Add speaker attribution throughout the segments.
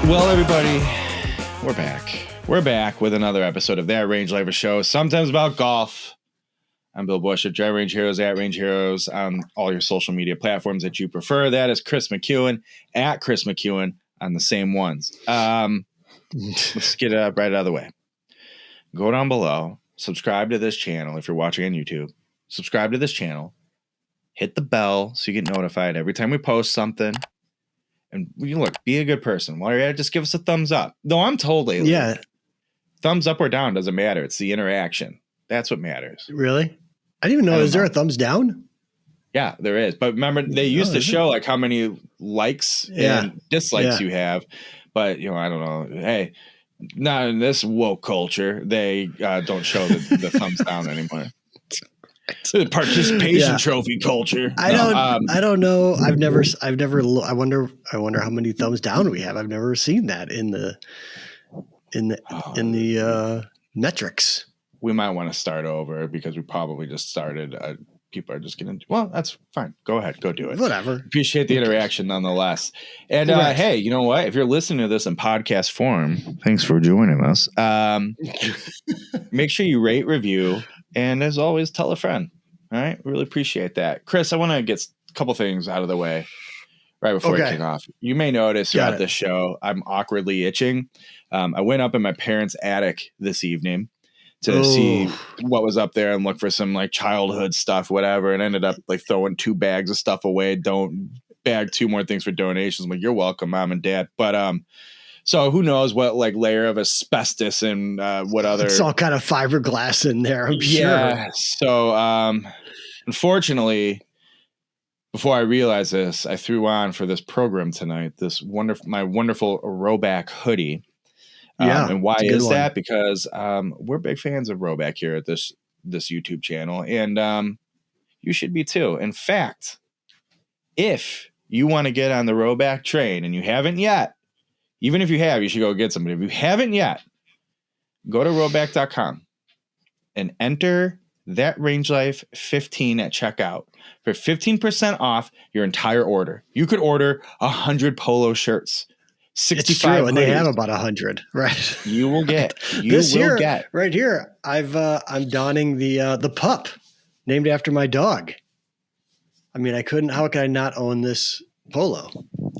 Speaker 1: Well, everybody, we're back. We're back with another episode of That Range Lifer Show, sometimes about golf. I'm Bill Bush at Range Heroes, at Range Heroes, on all your social media platforms that you prefer. That is Chris McEwen, at Chris McEwen, on the same ones. Let's get it right out of the way. Go down below, subscribe to this channel if you're watching on YouTube. Subscribe to this channel. Hit the bell so you get notified every time we post something. And look, be a good person. While you're at it, just give us a thumbs up. Though I'm told lately, thumbs up or down doesn't matter. It's the interaction. That's what matters.
Speaker 2: Really? I didn't even know. Is there a thumbs down?
Speaker 1: Yeah, there is. But remember, they used to show like how many likes and dislikes you have. But, I don't know. Hey, not in this woke culture. They don't show the thumbs down anymore. The participation trophy culture.
Speaker 2: I don't know. I've never. I wonder how many thumbs down we have. I've never seen that in the metrics.
Speaker 1: We might want to start over because we probably just started. People are just getting. Well, that's fine. Go ahead. Go do it.
Speaker 2: Whatever.
Speaker 1: Appreciate the interaction nonetheless. And hey, you know what? If you're listening to this in podcast form, thanks for joining us. Make sure you rate, review. And as always, tell a friend. All right. Really appreciate that. Chris, I want to get a couple things out of the way right before we kick off. You may notice throughout this show, I'm awkwardly itching. I went up in my parents' attic this evening to see what was up there and look for some like childhood stuff, whatever. And ended up like throwing 2 bags of stuff away. Don't bag 2 more things for donations. I'm like, you're welcome, Mom and Dad. But, so who knows what like layer of asbestos and what other.
Speaker 2: It's all kind of fiberglass in there, I'm sure.
Speaker 1: Yeah. So unfortunately, before I realized this, I threw on for this program tonight my wonderful Rhoback hoodie. And why is that? Because we're big fans of Rhoback here at this YouTube channel, and you should be too. In fact, if you want to get on the Rhoback train and you haven't yet, even if you have, you should go get some. But if you haven't yet, go to rhoback.com and enter that Range Life 15 at checkout for 15% off your entire order. You could order 100 polo shirts. 65
Speaker 2: it's true, and they have about 100, right?
Speaker 1: You will get.
Speaker 2: Right here. I'm donning the pup named after my dog. I mean, how could I not own this polo?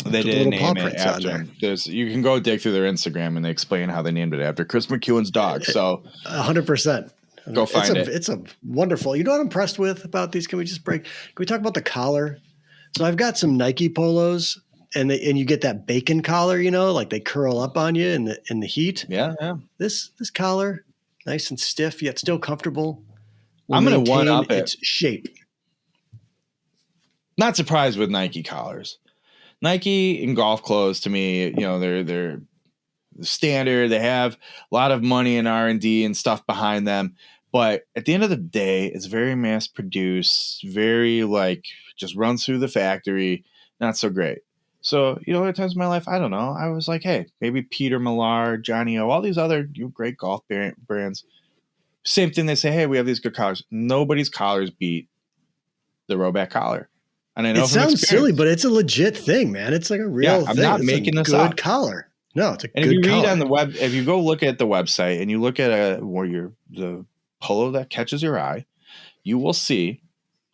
Speaker 1: They didn't name it after him. You can go dig through their Instagram and they explain how they named it after Chris McEwen's dog. So
Speaker 2: 100%.
Speaker 1: Go find it.
Speaker 2: It's a wonderful. You know what I'm impressed with about these? Can we talk about the collar? So I've got some Nike polos. And you get that bacon collar, like they curl up on you in the heat.
Speaker 1: Yeah.
Speaker 2: This collar, nice and stiff yet still comfortable.
Speaker 1: I'm going to one up
Speaker 2: its shape.
Speaker 1: Not surprised with Nike collars. Nike in golf clothes, to me, they're standard. They have a lot of money in R&D and stuff behind them. But at the end of the day, it's very mass produced, very just runs through the factory. Not so great. So, at times in my life, I don't know. I was like, hey, maybe Peter Millar, Johnny O, all these other great golf brands. Same thing. They say, hey, we have these good collars. Nobody's collars beat the Rhoback collar. And I know
Speaker 2: it sounds silly, but it's a legit thing, man. It's like a real thing.
Speaker 1: I'm not making this up.
Speaker 2: Good collar. No, it's a good collar.
Speaker 1: And if you read on the web, if you go look at the website and you look at the polo that catches your eye, you will see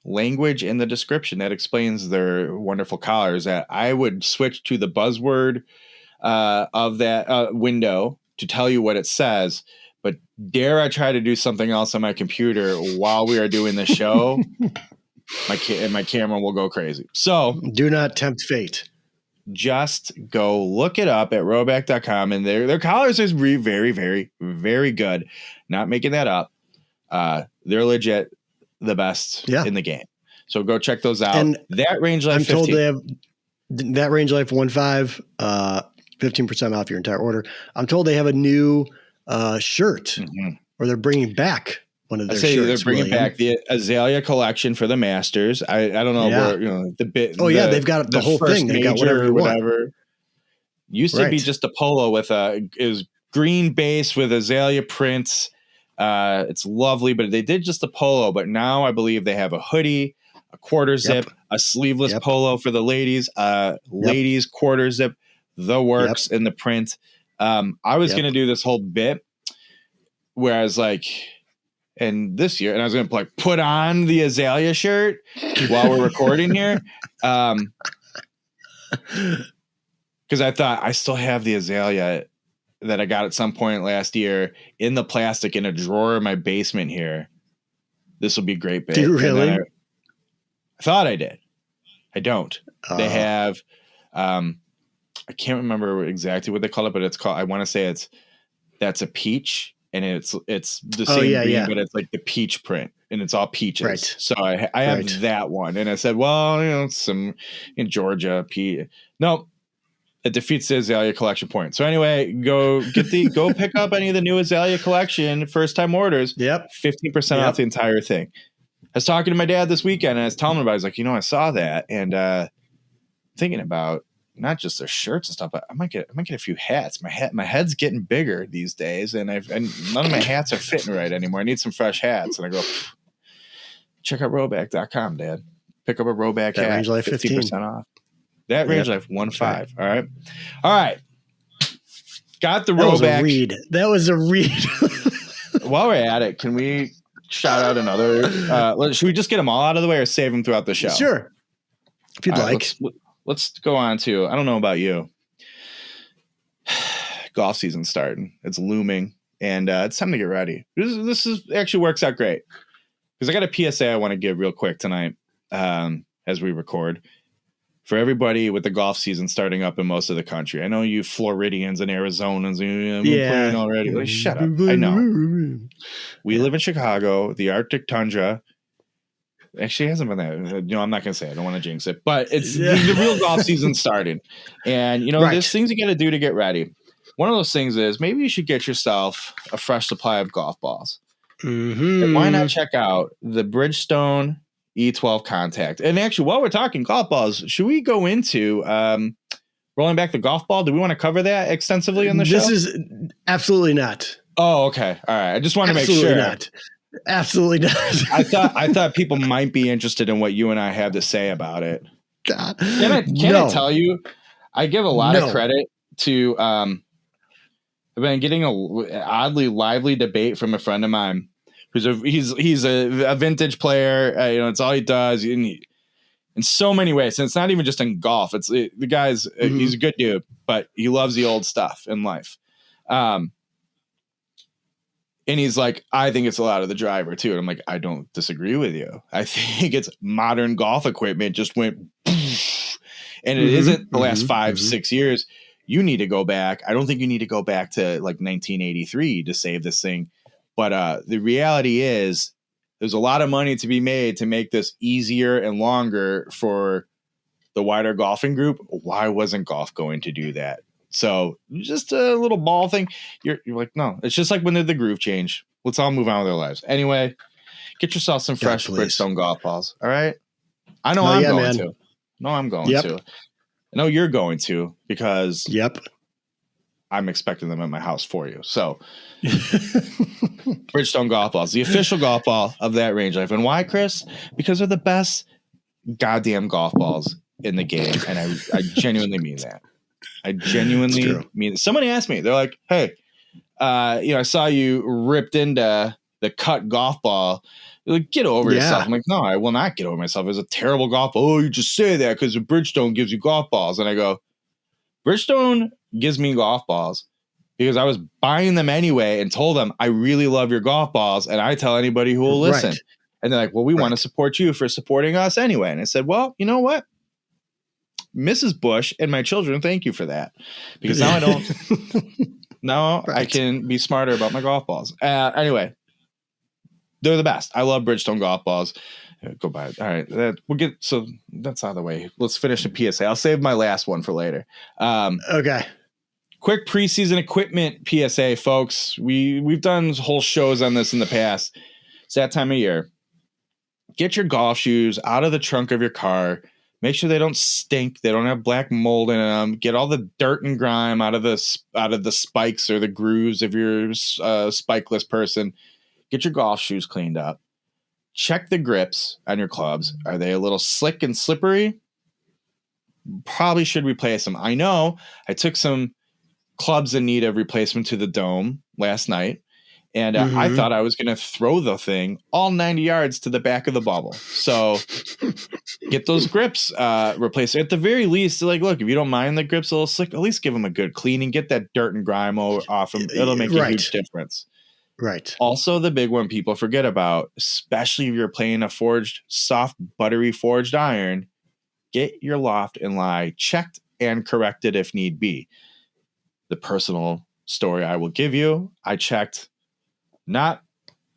Speaker 1: language in the description that explains their wonderful collars. That I would switch to the buzzword of that window to tell you what it says. But dare I try to do something else on my computer while we are doing the show, my camera will go crazy. So
Speaker 2: do not tempt fate.
Speaker 1: Just go look it up at rhoback.com, and their collars is very, very, very good. Not making that up. They're legit. The best in the game. So go check those out. And that Range Life 15. I'm told
Speaker 2: they have that Range Life 15, 15% off your entire order. I'm told they have a new shirt, or they're bringing back one of their shirts.
Speaker 1: They're bringing back the Azalea collection for the Masters. I don't know where, the bit.
Speaker 2: Oh, they've got the whole thing. They got whatever.
Speaker 1: Used to be just a polo with is green base with Azalea prints. It's lovely, but they did just a polo. But now I believe they have a hoodie, a quarter zip, a sleeveless polo for the ladies, ladies quarter zip. the works in the print. I was going to do this whole bit where I was like, and this year, and I was going to like put on the Azalea shirt while we're recording here. Because I thought I still have the Azalea that I got at some point last year in the plastic in a drawer in my basement here. This will be a great bit.
Speaker 2: Do you really?
Speaker 1: I thought I did. I don't. They have, I can't remember exactly what they call it, but it's called, I want to say that's a peach, and it's the same green, but it's like the peach print, and it's all peaches.
Speaker 2: Right.
Speaker 1: So I have that one, and I said, well, some in Georgia, no, it defeats the Azalea collection point. So anyway, go pick up any of the new Azalea collection first time orders.
Speaker 2: Yep.
Speaker 1: 15% off the entire thing. I was talking to my dad this weekend, and I was telling him about it. I was like, I saw that, and thinking about not just their shirts and stuff, but I might get a few hats. My head's getting bigger these days, and none of my hats are fitting right anymore. I need some fresh hats. And I go, check out Rhoback.com, Dad. Pick up a Rhoback hat,
Speaker 2: Range Life
Speaker 1: 15% off. That Range Life 1.5. Right. All right. Got the Rhoback.
Speaker 2: That was a read.
Speaker 1: While we're at it, can we shout out another? Should we just get them all out of the way or save them throughout the show?
Speaker 2: Sure. If you'd like.
Speaker 1: Let's go on to, I don't know about you. Golf season's starting. It's looming, and it's time to get ready. This actually works out great because I got a PSA I want to give real quick tonight as we record. For everybody with the golf season starting up in most of the country. I know you Floridians and Arizonans, playing already. Like, shut up. I know. We live in Chicago, the Arctic tundra. Actually, it hasn't been that. I'm not going to say it. I don't want to jinx it. But it's the real golf season starting. And, there's things you got to do to get ready. One of those things is maybe you should get yourself a fresh supply of golf balls. Mm-hmm. And why not check out the Bridgestone E12 Contact? And actually, while we're talking golf balls, should we go into rolling back the golf ball? Do we want to cover that extensively on the show?
Speaker 2: This is absolutely not.
Speaker 1: Oh, okay. All right. I just want to make sure.
Speaker 2: Absolutely not.
Speaker 1: I thought people might be interested in what you and I have to say about it.
Speaker 2: God.
Speaker 1: Can I tell you? I give a lot of credit to. I've been getting a oddly lively debate from a friend of mine. He's a vintage player. It's all he does in so many ways. And it's not even just in golf. The guy's he's a good dude, but he loves the old stuff in life. And he's like, I think it's a lot of the driver too. And I'm like, I don't disagree with you. I think it's modern golf equipment just went, and it isn't the last 5-6 years. You need to go back. I don't think you need to go back to like 1983 to save this thing. But the reality is there's a lot of money to be made to make this easier and longer for the wider golfing group. Why wasn't golf going to do that? So just a little ball thing. You're like, no, it's just like when did the groove change? Let's all move on with our lives. Anyway, get yourself some fresh Bridgestone golf balls. All right. I know I'm going to. No, I'm going to. I know you're going to because I'm expecting them at my house for you. So Bridgestone golf balls, the official golf ball of that Range Life. And why, Chris? Because they're the best goddamn golf balls in the game. And I genuinely mean that. I genuinely mean it. Somebody asked me, they're like, hey, I saw you ripped into the cut golf ball. You're like, get over yourself. I'm like, no, I will not get over myself. It's a terrible golf ball. Oh, you just say that because Bridgestone gives you golf balls. And I go, Bridgestone gives me golf balls because I was buying them anyway and told them I really love your golf balls. And I tell anybody who will listen. Right. And they're like, well, we want to support you for supporting us anyway. And I said, well, you know what? Mrs. Bush and my children, thank you for that. Because now I don't. Now I can be smarter about my golf balls. Anyway, they're the best. I love Bridgestone golf balls. Go buy it. All right. So that's out of the way. Let's finish the PSA. I'll save my last one for later.
Speaker 2: Okay.
Speaker 1: Quick preseason equipment PSA, folks. We've done whole shows on this in the past. It's that time of year. Get your golf shoes out of the trunk of your car. Make sure they don't stink. They don't have black mold in them. Get all the dirt and grime out of the spikes or the grooves if you're a spikeless person. Get your golf shoes cleaned up. Check the grips on your clubs. Are they a little slick and slippery? probably should replace them. I know I took some clubs in need of replacement to the dome last night, and I thought I was going to throw the thing all 90 yards to the back of the bubble. So get those grips replaced. At the very least, like, look, if you don't mind the grips a little slick, at least give them a good cleaning. Get that dirt and grime off them. It'll make a huge difference.
Speaker 2: Right.
Speaker 1: Also, the big one people forget about, especially if you're playing a forged, soft, buttery forged iron, get your loft and lie checked and corrected if need be. The personal story I will give you, I checked not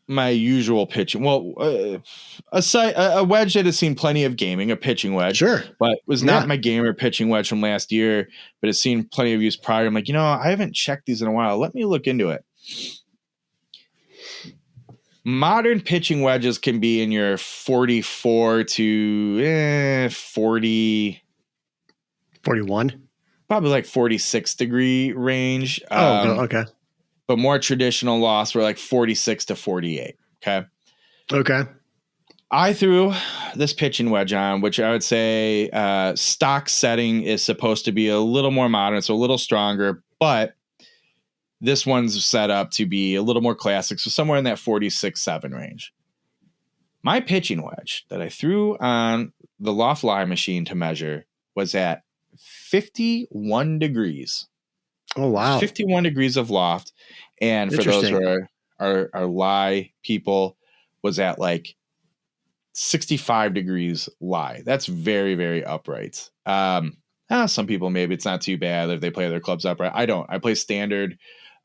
Speaker 1: my usual pitching. Well, a wedge that has seen plenty of gaming, a pitching wedge,
Speaker 2: sure,
Speaker 1: but was not my gamer pitching wedge from last year, but has seen plenty of use prior. I'm like, I haven't checked these in a while. Let me look into it. Modern pitching wedges can be in your 44 to 40,
Speaker 2: 41,
Speaker 1: probably like 46 degree range.
Speaker 2: Okay.
Speaker 1: But more traditional lofts were like 46 to 48. Okay. I threw this pitching wedge on, which I would say stock setting is supposed to be a little more modern, so a little stronger, but this one's set up to be a little more classic, so somewhere in that 46-7 range. My pitching wedge that I threw on the loft lie machine to measure was at 51 degrees.
Speaker 2: Oh, wow.
Speaker 1: 51 degrees of loft. And for those who are lie people, was at like 65 degrees lie. That's very, very upright. Some people, maybe it's not too bad if they play their clubs upright. I don't. I play standard.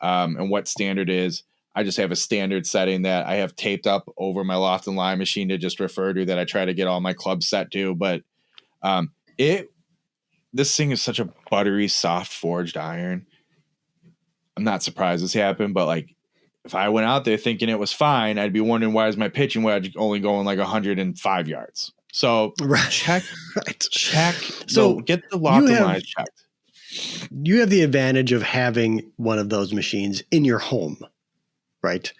Speaker 1: And what standard is, I just have a standard setting that I have taped up over my loft and lie machine to just refer to, that I try to get all my clubs set to. But this thing is such a buttery, soft forged iron. I'm not surprised this happened, but like, if I went out there thinking it was fine, I'd be wondering, why is my pitching wedge only going like 105 yards? So check. So get the loft and lie checked.
Speaker 2: You have the advantage of having one of those machines in your home, right?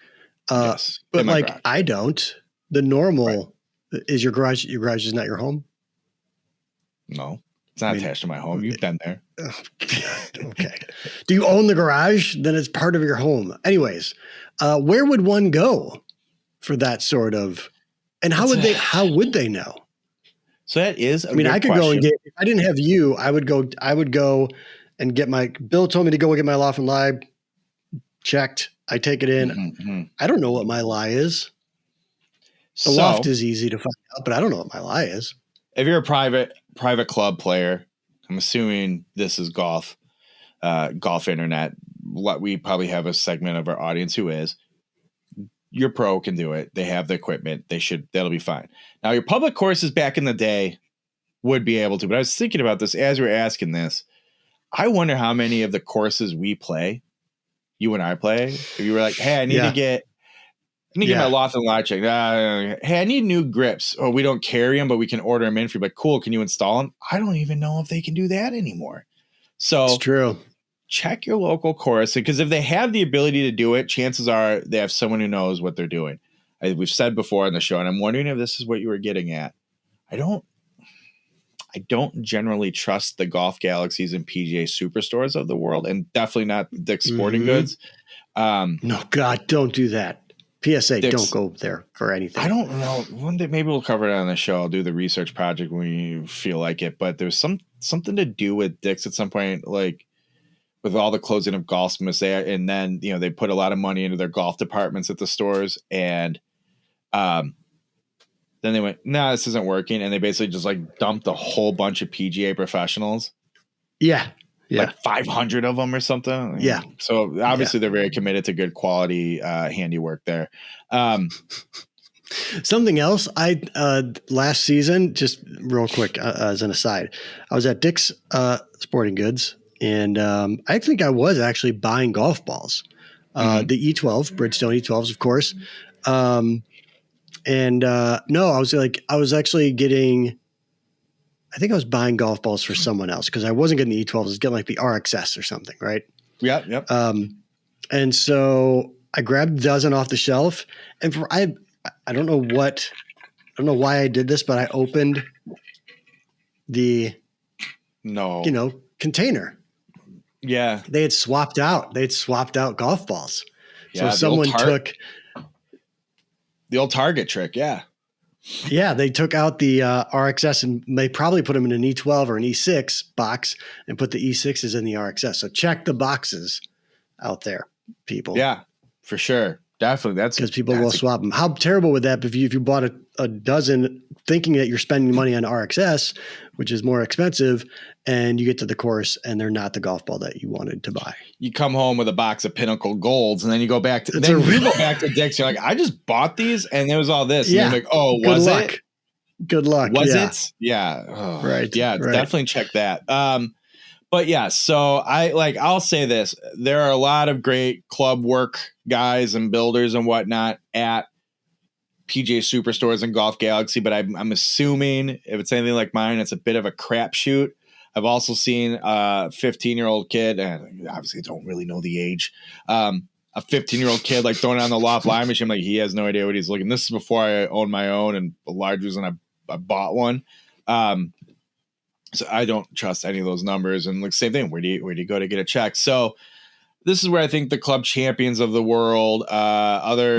Speaker 1: Yes.
Speaker 2: But like garage. I don't. The normal is your garage. Your garage is not your home.
Speaker 1: No, it's not attached to my home. You've been there.
Speaker 2: Oh, God. Okay. Do you own the garage? Then it's part of your home. Anyways, where would one go for that sort of? And how would they know?
Speaker 1: So that is,
Speaker 2: I could go and get, if I didn't have you, I would go and get Bill told me to go and get my loft and lie checked. I take it in. Mm-hmm. I don't know what my lie is. The loft is easy to find out, but I don't know what my lie is.
Speaker 1: If you're a private club player, I'm assuming this is golf internet. We probably have a segment of our audience who is. Your pro can do it. They have the equipment. That'll be fine. Now, your public courses back in the day would be able to, but I was thinking about this as we were asking this. I wonder how many of the courses we play, you and I play, if you were like, hey, I need to get my loft and lie checked. Hey, I need new grips. Oh, we don't carry them, but we can order them in for you. But cool, can you install them? I don't even know if they can do that anymore. So
Speaker 2: it's true.
Speaker 1: Check your local course, because if they have the ability to do it, chances are they have someone who knows what they're doing. We've said before on the show, and I'm wondering if this is what you were getting at. I don't generally trust the Golf Galaxies and PGA Superstores of the world, and definitely not Dick's Sporting Goods.
Speaker 2: No, God, don't do that. PSA, don't go there for anything.
Speaker 1: I don't know. One day, maybe we'll cover it on the show. I'll do the research project when we feel like it. But there's something to do with Dick's at some point, like with all the closing of Golfsmiths there, and then they put a lot of money into their golf departments at the stores, and then they went, "No, this isn't working," and they basically just like dumped a whole bunch of PGA professionals.
Speaker 2: Yeah.
Speaker 1: Like 500 of them or something.
Speaker 2: Yeah.
Speaker 1: So obviously they're very committed to good quality handiwork there.
Speaker 2: Something else, I last season, just real quick as an aside, I was at Dick's Sporting Goods, and I think I was actually buying golf balls, the E12, Bridgestone E12s, of course. No, I was actually getting, I think I was buying golf balls for someone else, because I wasn't getting the E12s. I was getting like the RXS or something, right?
Speaker 1: Yeah, yep.
Speaker 2: And so I grabbed a dozen off the shelf, and I don't know why I did this, but I opened the
Speaker 1: No.
Speaker 2: Container.
Speaker 1: Yeah.
Speaker 2: They had swapped out golf balls.
Speaker 1: Yeah,
Speaker 2: so someone took
Speaker 1: the old Target trick. Yeah.
Speaker 2: Yeah, they took out the RXS and they probably put them in an E12 or an E6 box and put the E6s in the RXS. So check the boxes out there, people.
Speaker 1: Yeah, for sure. Definitely. That's
Speaker 2: because people will swap them. How terrible would that be if you bought a dozen thinking that you're spending money on RXS, which is more expensive, and you get to the course and they're not the golf ball that you wanted to buy?
Speaker 1: You come home with a box of Pinnacle Golds, and then you go back to Dick's. You're like, I just bought these, and there was all this.
Speaker 2: Yeah.
Speaker 1: And you're like, oh, was it?
Speaker 2: Good luck.
Speaker 1: Was it? Yeah. Oh,
Speaker 2: right.
Speaker 1: Yeah.
Speaker 2: Right.
Speaker 1: Definitely check that. But yeah, so I'll say this. There are a lot of great club work guys and builders and whatnot at PGA Superstores and Golf Galaxy, but I'm assuming if it's anything like mine, it's a bit of a crapshoot. I've also seen a 15-year-old kid, and obviously don't really know the age, a 15-year-old kid like throwing it on the loft line machine. Like he has no idea what he's looking. This is before I owned my own, and the large reason I bought one. So I don't trust any of those numbers. And like same thing, where do you go to get a check? So this is where I think the club champions of the world, other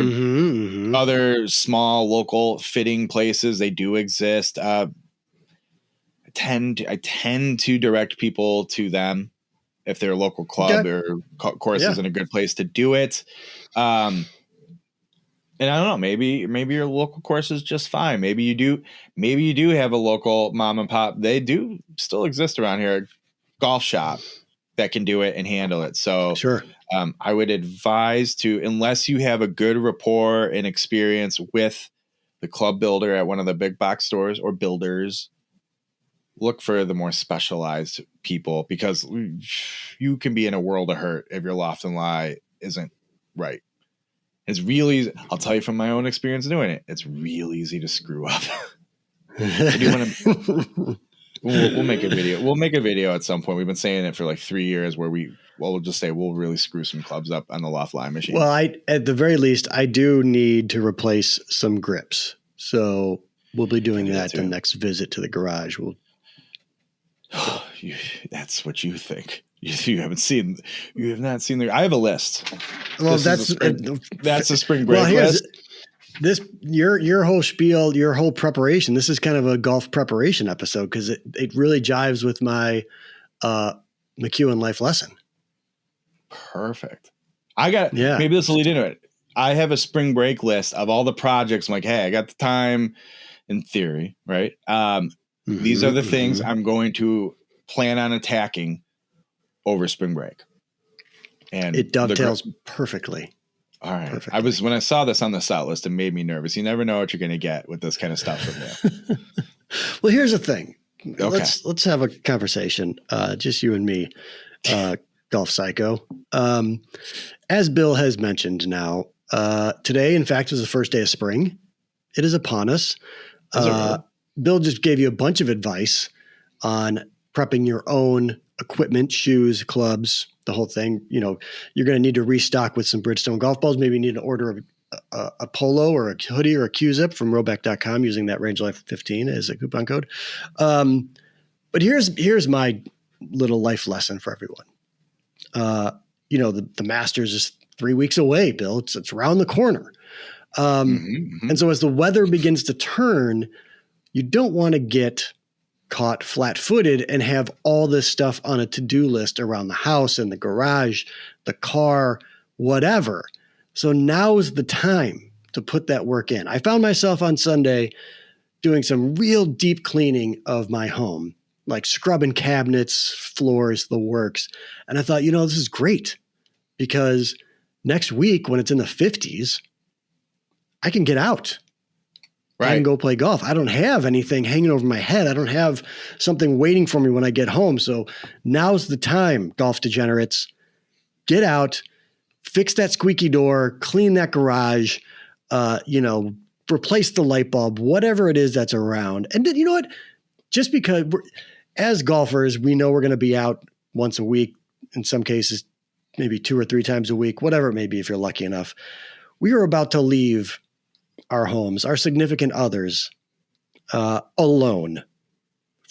Speaker 1: small local fitting places, they do exist. I tend to direct people to them if their local club or course is in a good place to do it. And I don't know, maybe your local course is just fine. Maybe you do have a local mom and pop. They do still exist around here, golf shop that can do it and handle it. So
Speaker 2: sure.
Speaker 1: I would advise to, unless you have a good rapport and experience with the club builder at one of the big box stores or builders, look for the more specialized people, because you can be in a world of hurt if your loft and lie isn't right. It's really, I'll tell you from my own experience doing it, it's real easy to screw up. We'll make a video. We'll make a video at some point. We've been saying it for like 3 years where we'll just say we'll really screw some clubs up on the loft line machine.
Speaker 2: Well, at the very least, I do need to replace some grips. So we'll be doing that the next visit to the garage.
Speaker 1: That's what you think. You have not seen I have a list.
Speaker 2: Well, that's
Speaker 1: a spring break list.
Speaker 2: This your whole spiel, your whole preparation. This is kind of a golf preparation episode because it really jives with my McEwen life lesson.
Speaker 1: Perfect. Maybe this will lead into it. I have a spring break list of all the projects. I'm like, hey, I got the time in theory, right? These are the things I'm going to plan on attacking over spring break. And
Speaker 2: it dovetails perfectly.
Speaker 1: All right. Perfectly. When I saw this on the set list, it made me nervous. You never know what you're going to get with this kind of stuff from you.
Speaker 2: Well, here's the thing.
Speaker 1: Okay.
Speaker 2: Let's have a conversation. Just you and me, golf psycho. As Bill has mentioned now, today, in fact, is the first day of spring. It is upon us. Bill just gave you a bunch of advice on prepping your own equipment, shoes, clubs, the whole thing. You're going to need to restock with some Bridgestone golf balls. Maybe you need to order a polo or a hoodie or a Q-zip from Roback.com using that Range Life 15 as a coupon code. But here's my little life lesson for everyone. The Masters is 3 weeks away, Bill. It's around the corner. And so as the weather begins to turn, you don't want to get caught flat-footed and have all this stuff on a to-do list around the house and the garage, the car, whatever. So now's the time to put that work in. I found myself on Sunday doing some real deep cleaning of my home, like scrubbing cabinets, floors, the works. And I thought, this is great because next week when it's in the 50s, I can get out. Right. I can go play golf. I don't have anything hanging over my head. I don't have something waiting for me when I get home. So now's the time, golf degenerates. Get out, fix that squeaky door, clean that garage, replace the light bulb, whatever it is that's around. And then, you know what? Just because as golfers, we know we're going to be out once a week, in some cases, maybe 2 or 3 times a week, whatever it may be if you're lucky enough. We are about to leave our homes, our significant others, alone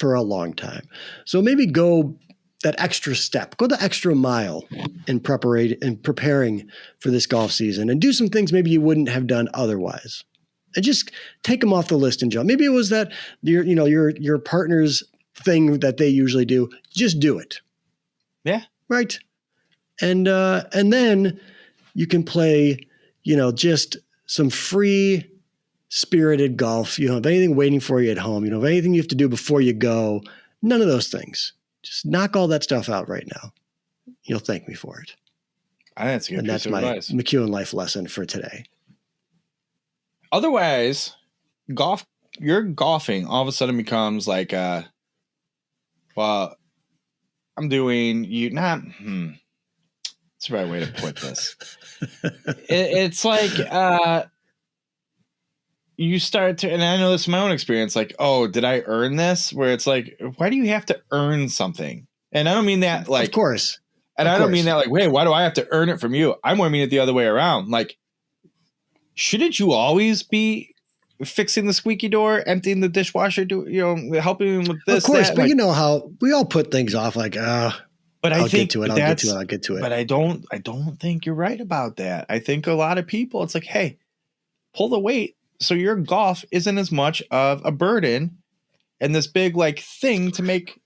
Speaker 2: for a long time. So maybe go that extra step, go the extra mile in preparing for this golf season, and do some things maybe you wouldn't have done otherwise. And just take them off the list and jump. Maybe it was that your partner's thing that they usually do. Just do it.
Speaker 1: Yeah.
Speaker 2: Right. And then you can play, just some free spirited golf. You don't have anything waiting for you at home. You don't have anything you have to do before you go. None of those things. Just knock all that stuff out right now. You'll thank me for it.
Speaker 1: I think that's a good piece of advice.
Speaker 2: That's my McEwen life lesson for today.
Speaker 1: Otherwise, your golfing all of a sudden becomes like, well, I'm doing you not. That's the right way to put this. It's like you start to, and I know this from my own experience, like, oh, did I earn this? Where it's like, why do you have to earn something? And I don't mean that like,
Speaker 2: of course.
Speaker 1: And I don't mean that like, hey, why do I have to earn it from you? I more mean it the other way around. Like, shouldn't you always be fixing the squeaky door, emptying the dishwasher, helping with this?
Speaker 2: Of course,
Speaker 1: that?
Speaker 2: But
Speaker 1: like,
Speaker 2: you know how we all put things off like,
Speaker 1: but
Speaker 2: I'll get to it.
Speaker 1: But I don't think you're right about that. I think a lot of people, it's like, hey, pull the weight so your golf isn't as much of a burden and this big like thing to make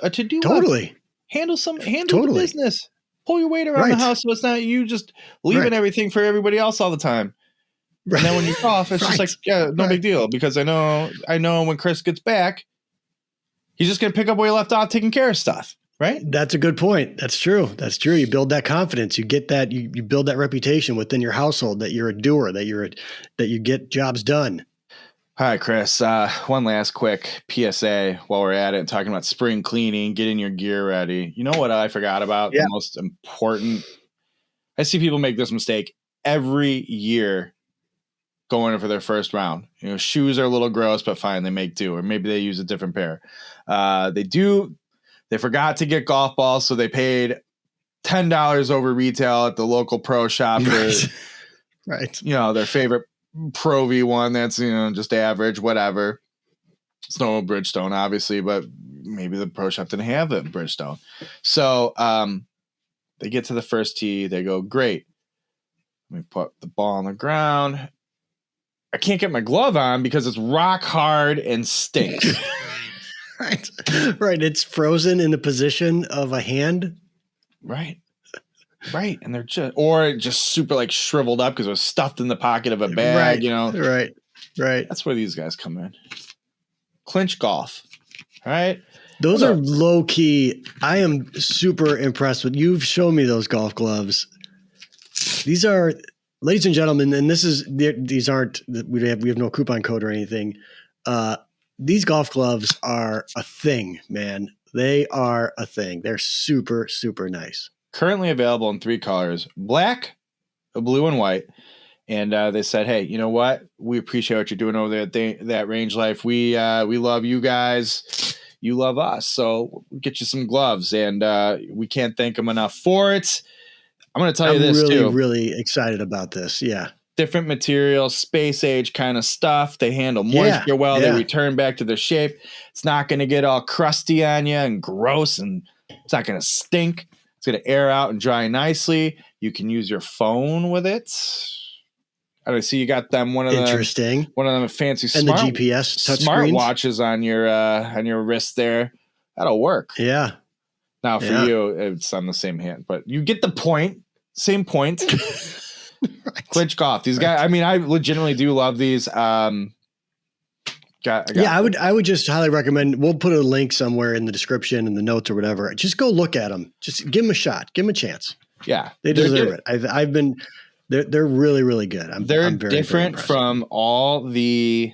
Speaker 1: a to-do.
Speaker 2: Totally.
Speaker 1: Handle the business. Pull your weight around the house so it's not you just leaving everything for everybody else all the time. Right. And then when you golf, it's just like, yeah, no big deal, because I know when Kris gets back, he's just going to pick up where he left off taking care of stuff. Right.
Speaker 2: That's a good point. That's true. You build that confidence. You get that. You build that reputation within your household that you're a doer, that you get jobs done.
Speaker 1: All right, Kris. One last quick PSA while we're at it, talking about spring cleaning, getting your gear ready. You know what I forgot about? The most important. I see people make this mistake every year going in for their first round. Shoes are a little gross, but fine, they make do, or maybe they use a different pair. They forgot to get golf balls, so they paid $10 over retail at the local pro shop for their favorite Pro V1 that's just average, whatever. It's no Bridgestone, obviously, but maybe the pro shop didn't have it in Bridgestone. So they get to the first tee, they go, great. Let me put the ball on the ground. I can't get my glove on because it's rock hard and stinks.
Speaker 2: Right. It's frozen in the position of a hand.
Speaker 1: Right. And they're just super like shriveled up because it was stuffed in the pocket of a bag,
Speaker 2: Right.
Speaker 1: That's where these guys come in. Clinch golf. All right.
Speaker 2: Those are low key. I am super impressed with. You've shown me those golf gloves. These are, ladies and gentlemen, and these aren't, we have no coupon code or anything. These golf gloves are a thing, man. They are a thing. They're super, super nice.
Speaker 1: Currently available in 3 colors: black, blue, and white. And they said, hey, you know what? We appreciate what you're doing over there at that Range Life. We love you guys. You love us. So we'll get you some gloves. And we can't thank them enough for it. I'm going to tell you this,
Speaker 2: too.
Speaker 1: I'm
Speaker 2: really excited about this. Yeah.
Speaker 1: Different materials, space age kind of stuff. They handle moisture well. They return back to their shape. It's not going to get all crusty on you and gross, and it's not going to stink. It's going to air out and dry nicely. You can use your phone with it. I don't see you got them one of them fancy
Speaker 2: and
Speaker 1: smart,
Speaker 2: the GPS
Speaker 1: smart watches on your wrist there. That'll work.
Speaker 2: Yeah.
Speaker 1: Now for you, it's on the same hand, but you get the point. Same point. Clinch golf. These guys. I mean, I legitimately do love these. I
Speaker 2: would just highly recommend. We'll put a link somewhere in the description in the notes or whatever. Just go look at them. Just give them a shot. Give them a chance.
Speaker 1: Yeah,
Speaker 2: they deserve it. They're really, really good.
Speaker 1: They're very different from all the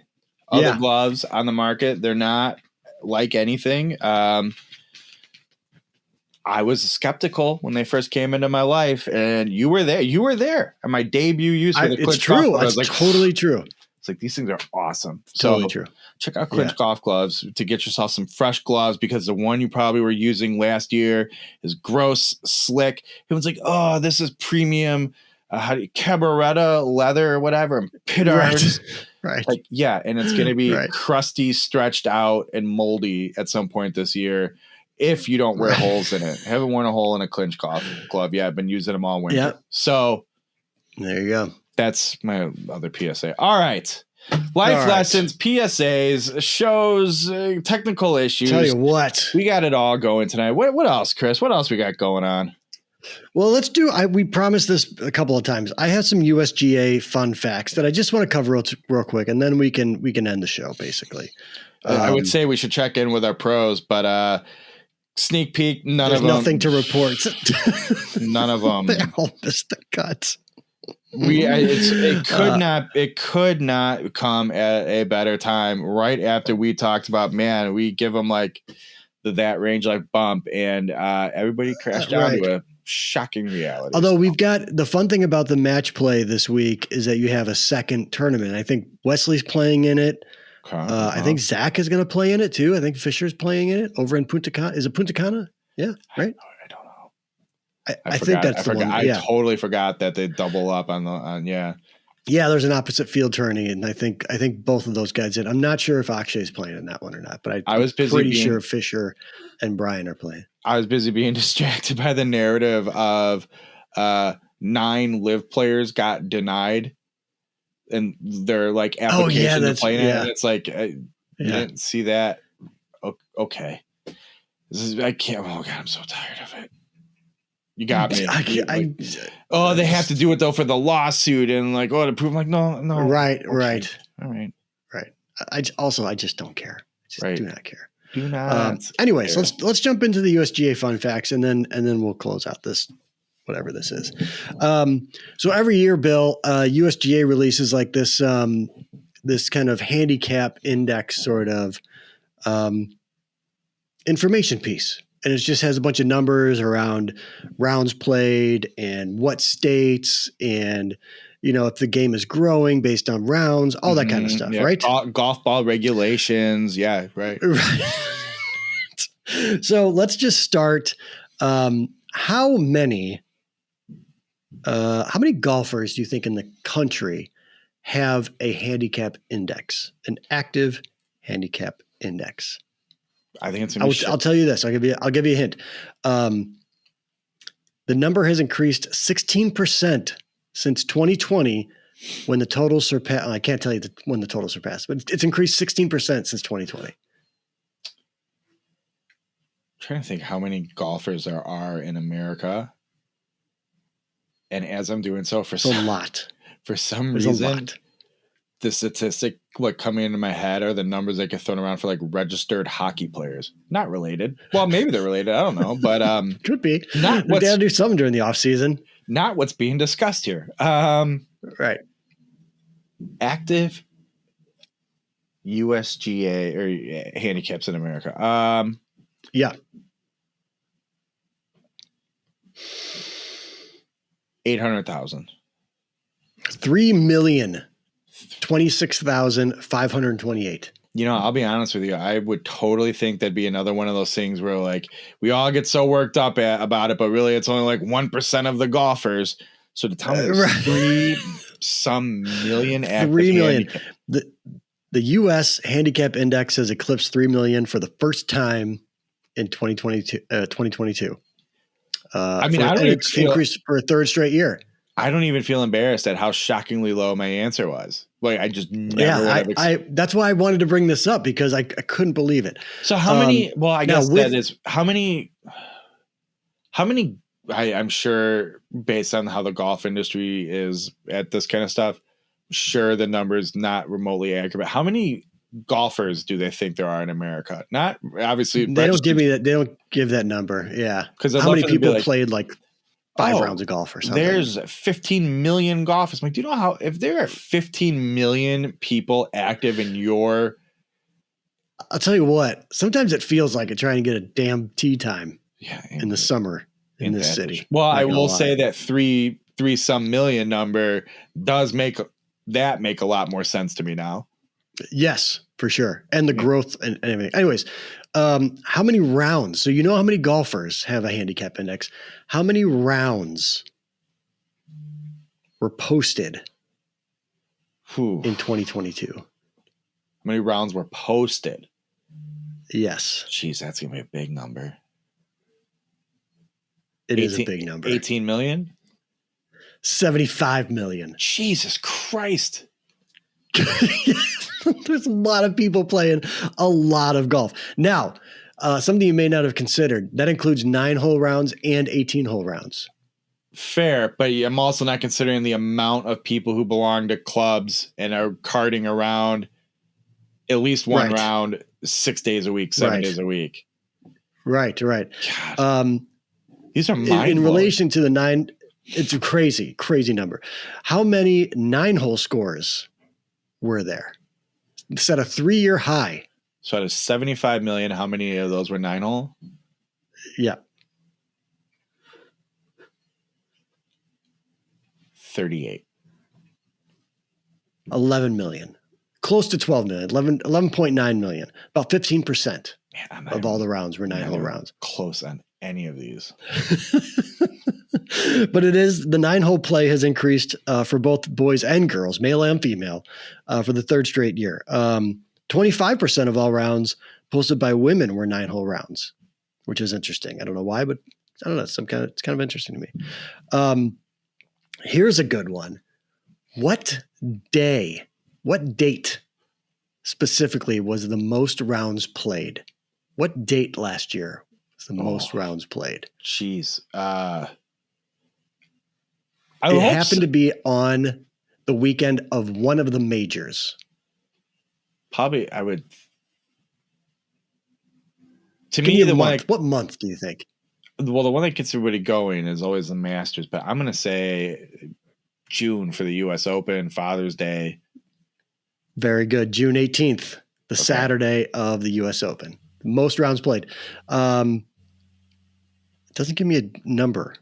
Speaker 1: other gloves on the market. They're not like anything. I was skeptical when they first came into my life, and you were there. You were there at my debut use for the Clinch.
Speaker 2: It's true.
Speaker 1: Golf. I was like,
Speaker 2: totally true.
Speaker 1: It's like, these things are awesome.
Speaker 2: Totally true.
Speaker 1: Check out Clinch golf gloves to get yourself some fresh gloves, because the one you probably were using last year is gross, slick. Everyone's like, oh, this is premium Cabaretta leather or whatever, and pit irons.
Speaker 2: Right.
Speaker 1: Like, yeah, and it's going to be
Speaker 2: Right.
Speaker 1: crusty, stretched out, and moldy at some point this year if you don't wear holes in it. I haven't worn a hole in a clinch glove yet. I've been using them all winter.
Speaker 2: Yep.
Speaker 1: So
Speaker 2: there you go.
Speaker 1: That's my other PSA. All right. Life lessons, PSAs, shows, technical issues.
Speaker 2: Tell you what.
Speaker 1: We got it all going tonight. What else, Chris? What else we got going on?
Speaker 2: Well, let's do. We promised this a couple of times. I have some USGA fun facts that I just want to cover real quick, and then we can end the show. Basically,
Speaker 1: I would say we should check in with our pros, but sneak peek, none of them.
Speaker 2: Nothing to report.
Speaker 1: None of them.
Speaker 2: They all missed the cuts.
Speaker 1: It could not come at a better time. Right after we talked about, man, we give them like that range like bump, and everybody crashed down to a shocking reality.
Speaker 2: Although we've got the fun thing about the match play this week is that you have a second tournament. I think Wesley's playing in it. I think Zach is going to play in it too. I think Fisher's playing in it over in Punta Cana. Is it Punta Cana? Yeah, right.
Speaker 1: I don't know.
Speaker 2: I think that's the one.
Speaker 1: I totally forgot that they double up on. Yeah. There's an opposite field tourney, and I think both of those guys did. I'm not sure if Akshay's playing in that one or not, but I was pretty sure Fisher and Brian are playing. I was busy being distracted by the narrative of 9 live players got denied, and their like application to play in it. And it's like you didn't see that. Okay, I can't. Oh God, I'm so tired of it. You got me. They have to do it though for the lawsuit and like, to prove. I'm like, no.
Speaker 2: Right.
Speaker 1: All right.
Speaker 2: I just don't care. Do not care.
Speaker 1: Do not.
Speaker 2: Anyways, let's jump into the USGA fun facts and then we'll close out this, whatever this is. So every year, Bill, USGA releases like this this kind of handicap index sort of information piece. And it just has a bunch of numbers around rounds played and what states and, if the game is growing based on rounds, all that kind of stuff, right?
Speaker 1: Golf ball regulations. Yeah, right.
Speaker 2: So let's just start. How many golfers do you think in the country have a handicap index, an active handicap index?
Speaker 1: I think it's.
Speaker 2: I'll tell you this. I'll give you a hint. The number has increased 16% since 2020, when the total surpassed. I can't tell you when the total surpassed, but it's increased 16% since 2020. I'm
Speaker 1: trying to think how many golfers there are in America, and as I'm doing so, for some reason, the statistic coming into my head are the numbers that get thrown around for like registered hockey players. Not related. Well, maybe they're related. I don't know, but
Speaker 2: could be. They gotta do something during the off season.
Speaker 1: Not what's being discussed here.
Speaker 2: Right.
Speaker 1: Active USGA or handicaps in America.
Speaker 2: Yeah.
Speaker 1: 800,000.
Speaker 2: 3,026,528.
Speaker 1: I'll be honest with you. I would totally think that'd be another one of those things where like we all get so worked up about it, but really it's only like 1% of the golfers. So to tell me there's 3 some million active
Speaker 2: 3 million. The U.S. Handicap Index has eclipsed 3 million for the first time in 2022. It's increased for a third straight year.
Speaker 1: I don't even feel embarrassed at how shockingly low my answer was. Like I just never.
Speaker 2: That's why I wanted to bring this up because I couldn't believe it.
Speaker 1: So how many? Well, I guess that is how many. How many? I'm sure based on how the golf industry is at this kind of stuff, sure the number is not remotely accurate. How many golfers do they think there are in America? Not obviously.
Speaker 2: They don't give me that. They don't give that number. Yeah, because how many people played like 5 rounds of golf or something?
Speaker 1: There's 15 million golfers. I'm like, do you know how if there are 15 million people active in your?
Speaker 2: I'll tell you what. Sometimes it feels like trying to get a damn tee time. In the summer in this city.
Speaker 1: Well, I will say that 3 some million number does make a lot more sense to me now.
Speaker 2: Yes, for sure. And the growth and everything. Anyways, how many rounds? So how many golfers have a handicap index? How many rounds were posted
Speaker 1: in
Speaker 2: 2022?
Speaker 1: How many rounds were posted?
Speaker 2: Yes.
Speaker 1: Jeez, that's going to be a big number.
Speaker 2: It is a big number.
Speaker 1: 18 million?
Speaker 2: 75 million.
Speaker 1: Jesus Christ.
Speaker 2: There's a lot of people playing a lot of golf. Now, something you may not have considered, that includes 9-hole rounds and 18-hole rounds.
Speaker 1: Fair, but I'm also not considering the amount of people who belong to clubs and are karting around at least one round 6 days a week, 7 days a week.
Speaker 2: Right.
Speaker 1: God. These are mind-blowing.
Speaker 2: In relation to the 9, it's a crazy number. How many 9-hole scores were there? Set a 3-year high.
Speaker 1: So out of 75 million, how many of those were 9-hole?
Speaker 2: Yeah.
Speaker 1: 38.
Speaker 2: 11 million. Close to 12 million. 11.9 million. About 15% of all the rounds were 9-hole rounds.
Speaker 1: Close on any of these.
Speaker 2: But it is, the 9-hole play has increased for both boys and girls, male and female, for the third straight year. 25% of all rounds posted by women were 9-hole rounds, which is interesting. I don't know why, but I don't know. It's kind of interesting to me. Here's a good one. What date specifically was the most rounds played? What date last year was the most rounds played?
Speaker 1: Jeez.
Speaker 2: It happened to be on the weekend of one of the majors.
Speaker 1: Probably, I would. To
Speaker 2: Give
Speaker 1: me,
Speaker 2: me what month do you think?
Speaker 1: Well, the one that gets everybody going is always the Masters, but I'm going to say June for the U.S. Open, Father's Day.
Speaker 2: Very good. June 18th, the Saturday of the U.S. Open. Most rounds played. It doesn't give me a number.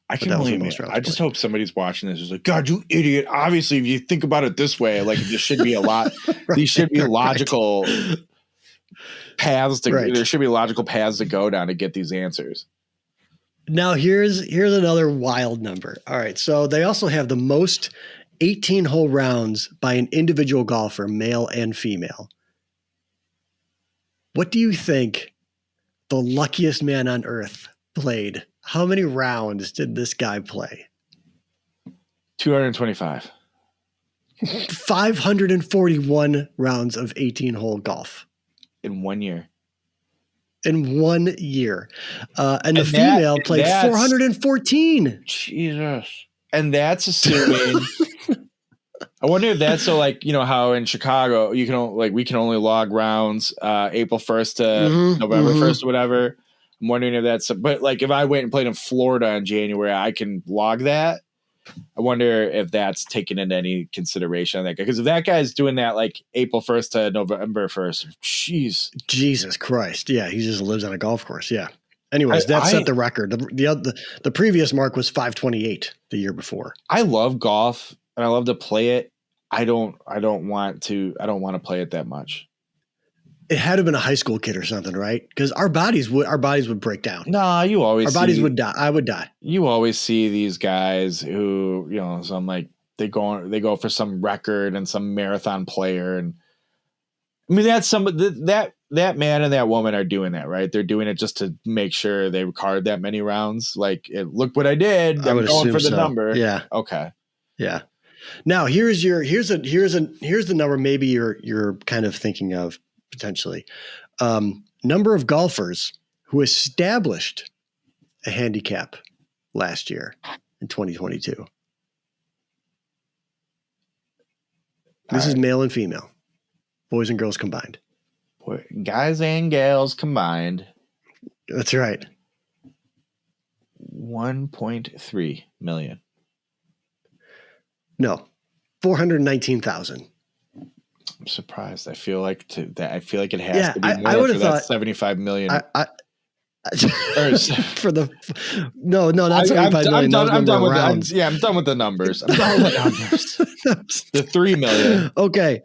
Speaker 1: I can't believe it. I just hope somebody's watching this is like, God, you idiot. Obviously, if you think about it this way, like this should be a lot. These should be logical paths to. There should be logical paths to go down to get these answers.
Speaker 2: Now here's another wild number. All right, so they also have the most 18-hole rounds by an individual golfer, male and female. What do you think the luckiest man on earth played? How many rounds did this guy play?
Speaker 1: 225.
Speaker 2: 541 rounds of 18-hole golf.
Speaker 1: In 1 year.
Speaker 2: In 1 year. And the female played 414.
Speaker 1: Jesus. And that's assuming... I wonder if that's so, like, you know, how in Chicago, we can only log rounds April 1st to November 1st or whatever. I'm wondering if that's, but like if I went and played in Florida in January, I can log that. I wonder if that's taken into any consideration on that guy. Because if that guy's doing that like April 1st to November 1st, jeez.
Speaker 2: Jesus Christ. Yeah, he just lives on a golf course. Yeah. Anyways, that set the record. The previous mark was 528 the year before.
Speaker 1: I love golf and I love to play it. I don't want to play it that much.
Speaker 2: It had to have been a high school kid or something, right? Because our bodies would break down.
Speaker 1: Nah, our bodies
Speaker 2: would die. I would die.
Speaker 1: You always see these guys who, you know, some like they go for some record and some marathon player, and I mean that's that man and that woman are doing that, right? They're doing it just to make sure they card that many rounds. Like, look what I did. I'm going for the number.
Speaker 2: Yeah.
Speaker 1: Okay.
Speaker 2: Yeah. Now here's the number maybe you're kind of thinking of. Potentially. Number of golfers who established a handicap last year in 2022. This is male and female, boys and girls combined.
Speaker 1: Guys and gals combined.
Speaker 2: That's right.
Speaker 1: 1.3 million.
Speaker 2: No, 419,000.
Speaker 1: I'm surprised. I feel like it has to be more
Speaker 2: I would have
Speaker 1: for that
Speaker 2: thought
Speaker 1: 75 million.
Speaker 2: for the not 75 million.
Speaker 1: I'm done with rounds. I'm done with the numbers. I'm done with the numbers. The 3 million.
Speaker 2: Okay,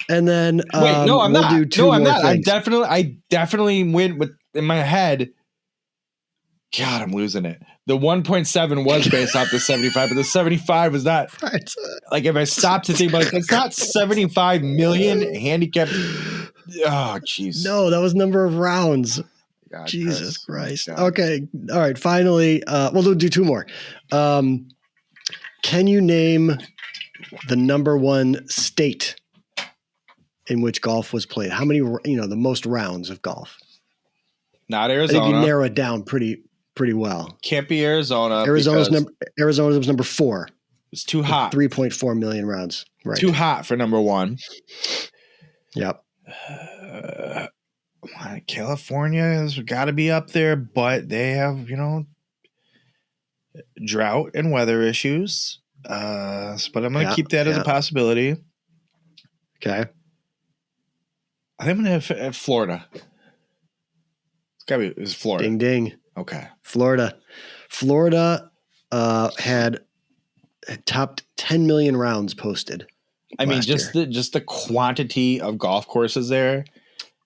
Speaker 2: and then
Speaker 1: wait, no, I'm not.
Speaker 2: Do two more
Speaker 1: I'm not.
Speaker 2: things.
Speaker 1: I definitely went with in my head. God, I'm losing it. The 1.7 was based off the 75, but the 75 was not.
Speaker 2: Right.
Speaker 1: Like, if I stopped to think about it, that's not 75 million handicapped. Oh, jeez.
Speaker 2: No, that was number of rounds.
Speaker 1: God,
Speaker 2: Jesus Christ.
Speaker 1: God.
Speaker 2: Okay. All right. Finally, we'll do two more. Can you name the number one state in which golf was played? How many, the most rounds of golf?
Speaker 1: Not Arizona.
Speaker 2: I think you narrow it down pretty well.
Speaker 1: Can't be Arizona.
Speaker 2: Arizona was number 4.
Speaker 1: It's too hot.
Speaker 2: 3.4 million rounds. Right.
Speaker 1: Too hot for number 1.
Speaker 2: Yep.
Speaker 1: California has got to be up there, but they have, drought and weather issues. But I'm going to keep that as a possibility.
Speaker 2: Okay.
Speaker 1: I think I'm going to have Florida. It's got to be Florida.
Speaker 2: Ding, ding.
Speaker 1: Okay.
Speaker 2: Florida had topped 10 million rounds posted.
Speaker 1: I mean, just the quantity of golf courses there.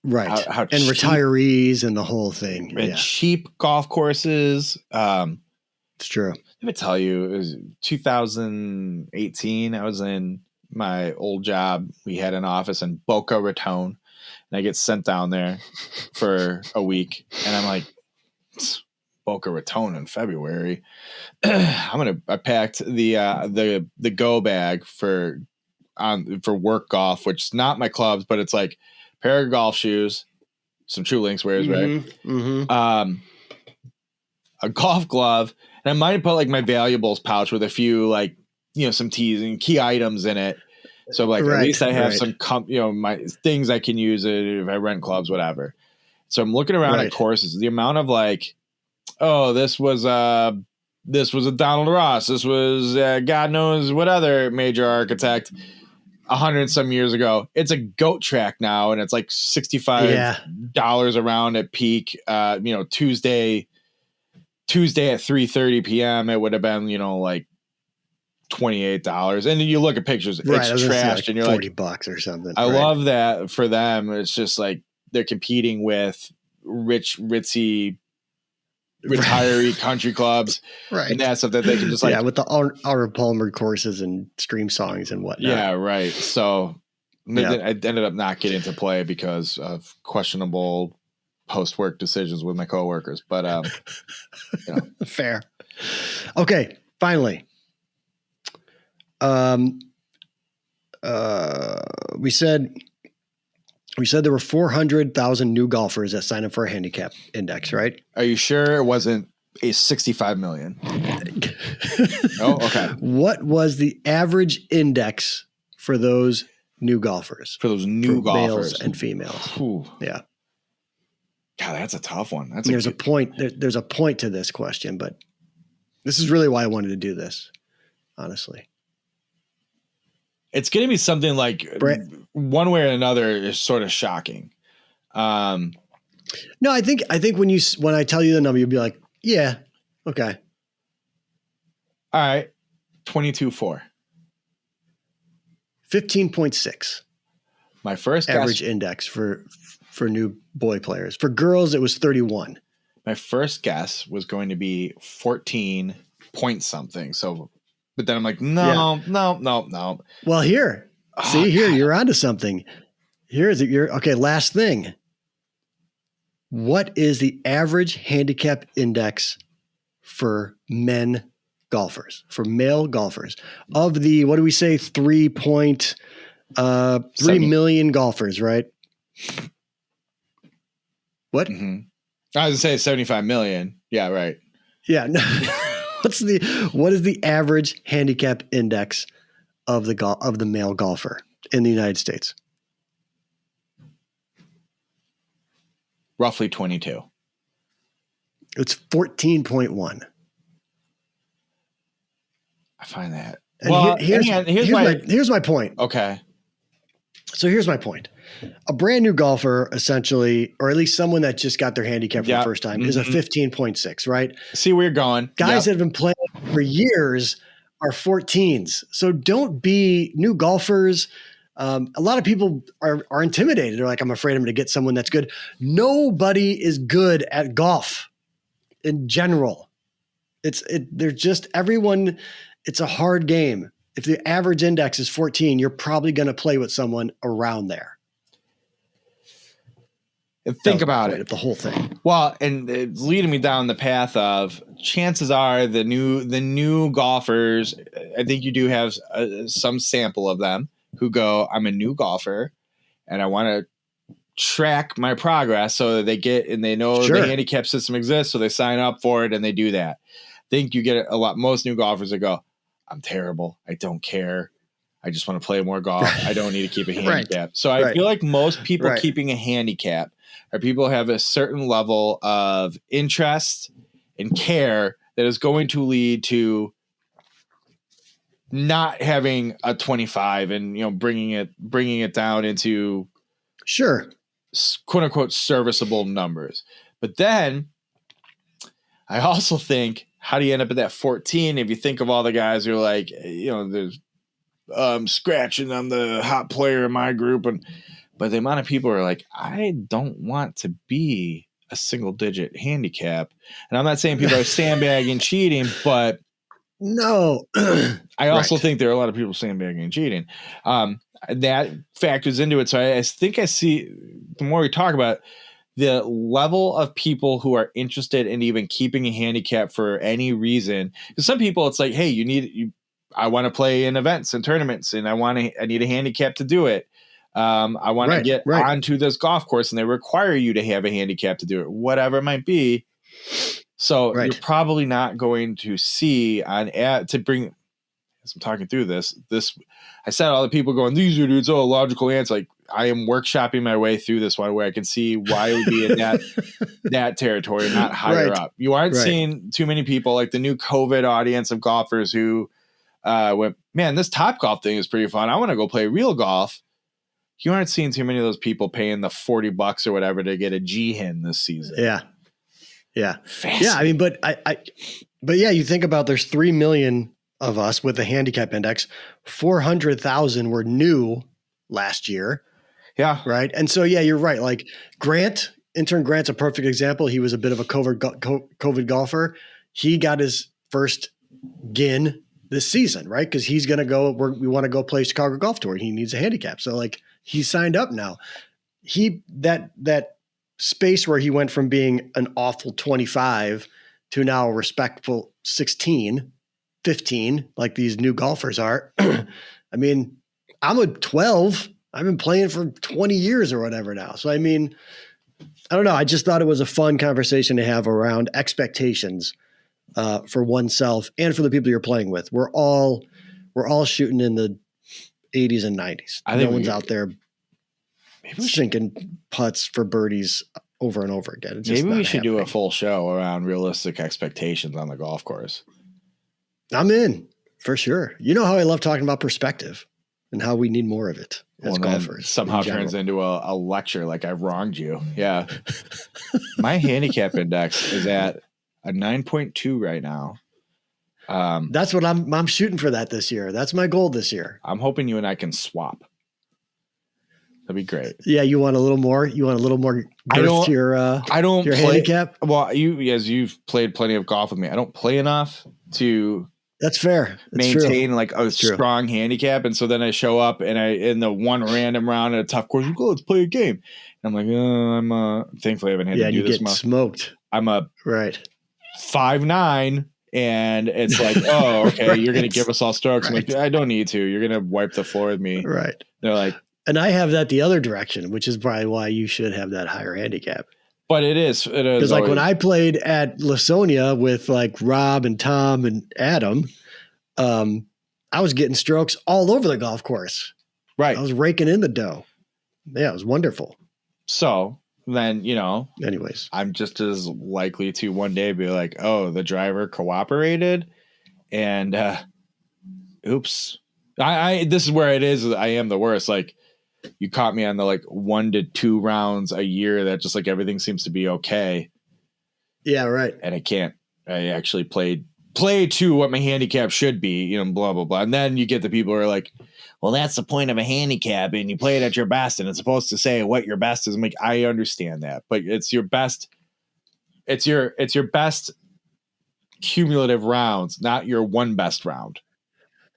Speaker 2: Right.
Speaker 1: How
Speaker 2: and cheap, retirees and the whole thing.
Speaker 1: And cheap golf courses.
Speaker 2: It's true.
Speaker 1: Let me tell you, it was 2018. I was in my old job. We had an office in Boca Raton, and I get sent down there for a week. And I'm like, Boca Raton in February. I packed the go bag for work golf, which is not my clubs, but it's like a pair of golf shoes, some True Links wears, right? Mm-hmm. A golf glove, and I might have put like my valuables pouch with a few some teas and key items in it. So at least I have some my things I can use it if I rent clubs, whatever. So I'm looking around at courses. The amount of this was a Donald Ross. This was God knows what other major architect 100 some years ago. It's a goat track now, and it's like $65 a round at peak. Tuesday at 3:30 p.m. it would have been $28, and then you look at pictures, it's trashed, and you're
Speaker 2: $40 or something.
Speaker 1: I love that for them. It's just like they're competing with ritzy retiree country clubs, and that stuff that they can just
Speaker 2: with the Arnold Palmer courses and stream songs and whatnot.
Speaker 1: Yeah, right. So I ended up not getting to play because of questionable post-work decisions with my coworkers. But
Speaker 2: fair. Okay, finally, we said there were 400,000 new golfers that signed up for a handicap index, right?
Speaker 1: Are you sure it wasn't a 65 million? Oh, okay.
Speaker 2: What was the average index for those new golfers?
Speaker 1: For those new golfers,
Speaker 2: males and females.
Speaker 1: Ooh.
Speaker 2: Yeah.
Speaker 1: God, that's a tough one.
Speaker 2: There's a point to this question, but this is really why I wanted to do this, honestly.
Speaker 1: It's going to be something like one way or another is sort of shocking.
Speaker 2: No, I think when I tell you the number, you'll be like, yeah, okay.
Speaker 1: All right. 22.4.
Speaker 2: 15.6.
Speaker 1: My first
Speaker 2: average index for new boy players. For girls, it was 31.
Speaker 1: My first guess was going to be 14 point something. So, but then I'm like, no.
Speaker 2: Well, here, you're onto something. Okay. Last thing. What is the average handicap index for men golfers, for male golfers of the, what do we say? 3 million golfers, right? What?
Speaker 1: Mm-hmm. I was gonna say 75 million. Yeah. Right.
Speaker 2: Yeah. No. What is the average handicap index of the male golfer in the United States?
Speaker 1: Roughly 22.
Speaker 2: It's 14.1.
Speaker 1: I find that.
Speaker 2: And here's my point.
Speaker 1: Okay.
Speaker 2: So here's my point. A brand new golfer, essentially, or at least someone that just got their handicap for the first time, is a 15.6, right?
Speaker 1: See where you're going.
Speaker 2: Guys that have been playing for years are 14s. So don't be new golfers. A lot of people are intimidated. They're like, I'm afraid I'm going to get someone that's good. Nobody is good at golf. in general. They're just everyone. It's a hard game. If the average index is 14, you're probably going to play with someone around there.
Speaker 1: And think about it,
Speaker 2: the whole thing.
Speaker 1: Well, and it's leading me down the path of chances are the new golfers. I think you do have some sample of them who go, I'm a new golfer and I want to track my progress so that they get and they know the handicap system exists. So they sign up for it and they do that. I think you get most new golfers that go, I'm terrible. I don't care. I just want to play more golf. I don't need to keep a handicap.
Speaker 2: Right.
Speaker 1: So I feel like most people keeping a handicap are people who have a certain level of interest and care that is going to lead to not having a 25 and, bringing it down into quote unquote serviceable numbers. But then I also think, how do you end up at that 14? If you think of all the guys who are like, there's scratching on the hot player in my group. But the amount of people are like, I don't want to be a single digit handicap. And I'm not saying people are sandbagging cheating, but
Speaker 2: no,
Speaker 1: I also think there are a lot of people sandbagging and cheating. That factors into it. So I think I see, the more we talk about it, the level of people who are interested in even keeping a handicap for any reason. Because some people, it's like, hey, I want to play in events and tournaments, and I need a handicap to do it. I want to get onto this golf course, and they require you to have a handicap to do it, whatever it might be. So you're probably not going to see to bring. As I'm talking through this, I said all the people going, these are dudes, logical answer. Like, I am workshopping my way through this one where I can see why it would be in that territory, not higher up. You aren't seeing too many people like the new COVID audience of golfers who went, man, this Topgolf thing is pretty fun. I want to go play real golf. You aren't seeing too many of those people paying the $40 or whatever to get a G-Hin this season.
Speaker 2: Yeah. Yeah. I mean, but you think about there's 3 million of us with the handicap index. 400,000 were new last year.
Speaker 1: Yeah.
Speaker 2: Right. And so, you're right. Like intern Grant's a perfect example. He was a bit of a COVID golfer. He got his first GIN this season, right? Because he's going to go, we want to go play Chicago Golf Tour. He needs a handicap. So he signed up now. That space where he went from being an awful 25 to now a respectful 16, 15, like these new golfers are. I mean, I'm a 12. I've been playing for 20 years or whatever now. So, I mean, I don't know. I just thought it was a fun conversation to have around expectations for oneself and for the people you're playing with. We're all shooting in the 80s and 90s. No one's out there sinking putts for birdies over and over again.
Speaker 1: Maybe we should do a full show around realistic expectations on the golf course.
Speaker 2: I'm in for sure. You know how I love talking about perspective and how we need more of it as golfers.
Speaker 1: Somehow turns into a lecture like I wronged you. Yeah. My handicap index is at a 9.2 right now.
Speaker 2: That's what I'm shooting for that this year. That's my goal this year.
Speaker 1: I'm hoping you and I can swap. That'd be great.
Speaker 2: Yeah, you want a little more. You want a little more girth to your handicap.
Speaker 1: Well, as you've played plenty of golf with me, I don't play enough to.
Speaker 2: That's fair.
Speaker 1: Maintain like a strong handicap, and so then I show up and in the one random round at a tough course, let's play a game. And I'm like, thankfully I haven't had to do this much.
Speaker 2: Smoked.
Speaker 1: I'm a 5'9", and it's like, oh, okay, you're gonna give us all strokes. I'm like, I don't need to. You're gonna wipe the floor with me.
Speaker 2: Right.
Speaker 1: They're like.
Speaker 2: And I have that the other direction, which is probably why you should have that higher handicap.
Speaker 1: But it is
Speaker 2: because like when I played at Lasonia with like Rob and Tom and Adam, I was getting strokes all over the golf course.
Speaker 1: Right.
Speaker 2: I was raking in the dough. Yeah, it was wonderful.
Speaker 1: So then,
Speaker 2: anyways,
Speaker 1: I'm just as likely to one day be like, oh, the driver cooperated and oops. This is where it is. I am the worst. Like, you caught me on the 1 to 2 rounds a year that just everything seems to be okay.
Speaker 2: Yeah, right.
Speaker 1: And I actually play to what my handicap should be, blah, blah, blah. And then you get the people who are like, well, that's the point of a handicap and you play it at your best and it's supposed to say what your best is. I'm like, I understand that, but it's your best It's your best cumulative rounds, not your one best round.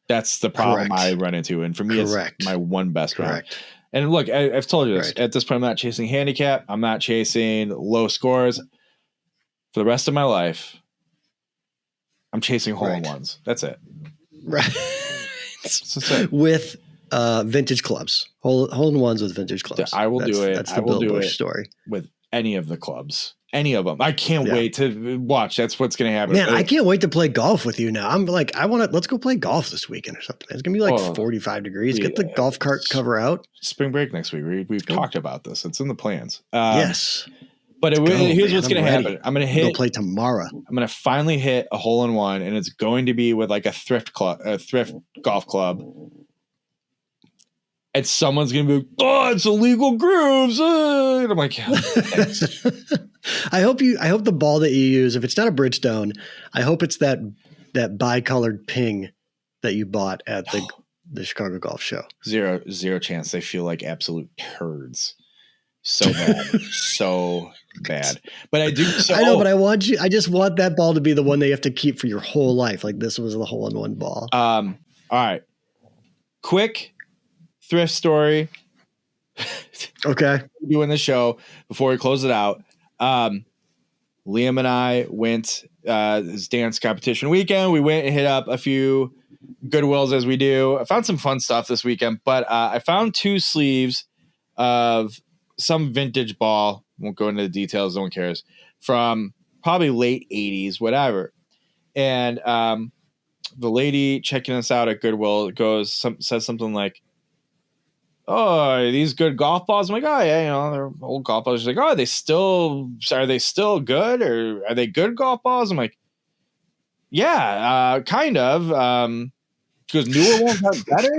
Speaker 1: That's the problem I run into. And for me, it's my one best round. And look, I've told you this. At this point, I'm not chasing handicap. I'm not chasing low scores. For the rest of my life, I'm chasing hole-in-ones. That's it.
Speaker 2: Right. That's it. With vintage clubs. Hole-in-ones with vintage clubs.
Speaker 1: I will do it.
Speaker 2: That's the Bill Bush story.
Speaker 1: With any of the clubs. Any of them. I can't wait to watch. That's what's going to happen.
Speaker 2: Man, I can't wait to play golf with you now. I'm like, let's go play golf this weekend or something. It's going to be like 45 degrees. Get the golf cart cover out.
Speaker 1: Spring break next week. We've talked about this. It's in the plans.
Speaker 2: Yes.
Speaker 1: But here's what's going to happen. I'm going to
Speaker 2: play tomorrow.
Speaker 1: I'm going to finally hit a hole-in-one, and it's going to be with like a thrift golf club. And someone's going to be like, oh, it's illegal grooves. And I'm like,
Speaker 2: I hope the ball that you use, if it's not a Bridgestone, I hope it's that bicolored ping that you bought at the Chicago Golf Show.
Speaker 1: Zero chance. They feel like absolute turds. So bad. So bad. But I do.
Speaker 2: I know, but I just want that ball to be the one that you have to keep for your whole life. Like this was the hole-in-one ball.
Speaker 1: All right. Quick thrift story.
Speaker 2: Okay.
Speaker 1: Doing the show before we close it out. Liam and I went this dance competition weekend. We went and hit up a few Goodwills as we do. I found some fun stuff this weekend, but I found 2 sleeves of some vintage ball. Won't go into the details. No one cares. From probably late 80s, whatever. And the lady checking us out at Goodwill says something like, oh, are these good golf balls? I'm like, oh yeah, they're old golf balls. She's like, oh, are they still good, or are they good golf balls? I'm like, yeah, kind of. She goes, newer ones are better.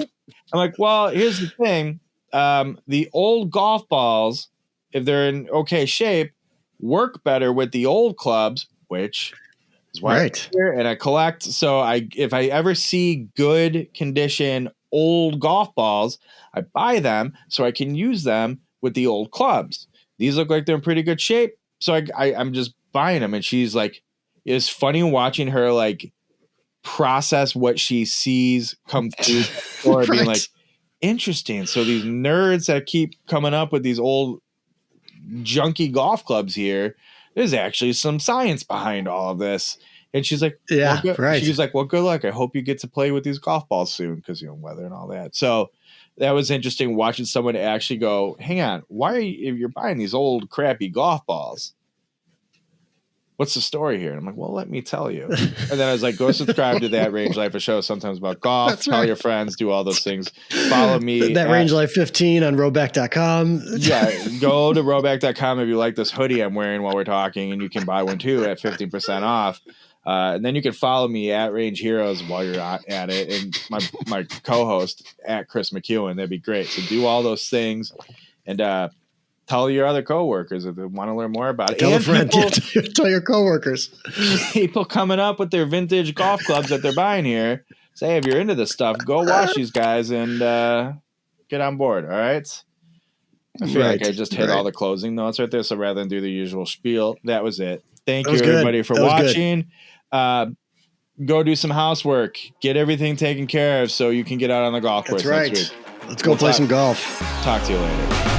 Speaker 1: I'm like, well, here's the thing. The old golf balls, if they're in okay shape, work better with the old clubs, which is why I'm here and I collect. So if I ever see good condition old golf balls, I buy them so I can use them with the old clubs. These look like they're in pretty good shape. So I'm just buying them. And she's like, it's funny watching her like process what she sees come through or being like, interesting. So these nerds that keep coming up with these old junky golf clubs here, there's actually some science behind all of this. And she's like,
Speaker 2: yeah, right.
Speaker 1: She's like, well, good luck. I hope you get to play with these golf balls soon because, weather and all that. So that was interesting watching someone actually go, hang on, why are you, if you're buying these old crappy golf balls, what's the story here? And I'm like, well, let me tell you. And then I was like, go subscribe to That Range Life, a show sometimes about golf. Tell your friends, do all those things. Follow me.
Speaker 2: That Range Life 15 on Rhoback.com.
Speaker 1: Yeah, go to Rhoback.com if you like this hoodie I'm wearing while we're talking, and you can buy one too at 15% off. And then you can follow me at Range Heroes while you're at it, and my co-host at Chris McEwen. That'd be great. So do all those things, and tell your other coworkers if they want to learn more about it.
Speaker 2: Tell a friend. Tell your coworkers.
Speaker 1: People coming up with their vintage golf clubs that they're buying here. Say, hey, if you're into this stuff, go watch these guys and get on board. All right. I feel like I just hit all the closing notes right there. So rather than do the usual spiel, that was it. Thank you, everybody, for watching. Go do some housework. Get everything taken care of so you can get out on the golf course next week.
Speaker 2: Let's go play some golf.
Speaker 1: Talk to you later.